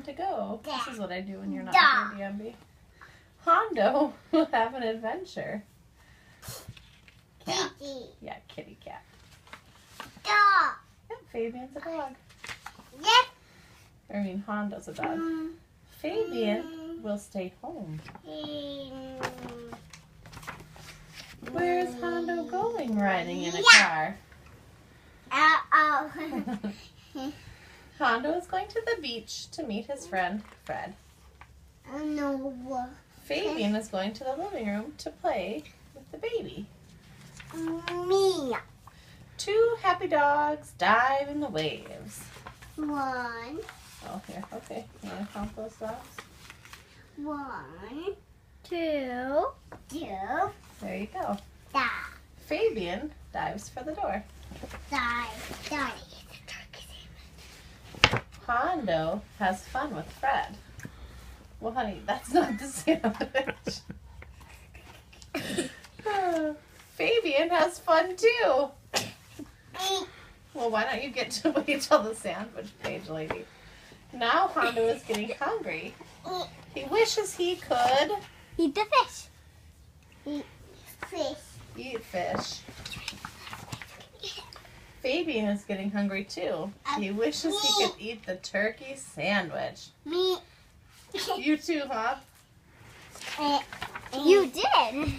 to go. This is what I do when you're not here, DMB. Hondo will have an adventure. Cat. Kitty. Yeah, kitty cat. Dog. Yep, Fabian's a dog. Yep. I mean, Hondo's a dog. Fabian will stay home. Where's Hondo going riding in a car? Hondo is going to the beach to meet his friend, Fred. No. Fabian is going to the living room to play with the baby. Me. Two happy dogs dive in the waves. 1, Oh, here, okay. You want to count those dogs? 1, 2, 2. There you go. Dive. Fabian dives for the door. Dive. Hondo has fun with Fred. Well, honey, that's not the sandwich. Fabian has fun too. Well, why don't you get to wait till the sandwich page, lady? Now Hondo is getting hungry. He wishes he could Eat the fish. Eat fish. eat fish. Fabian is getting hungry too. He wishes he could eat the turkey sandwich. Me. You too, huh? You did.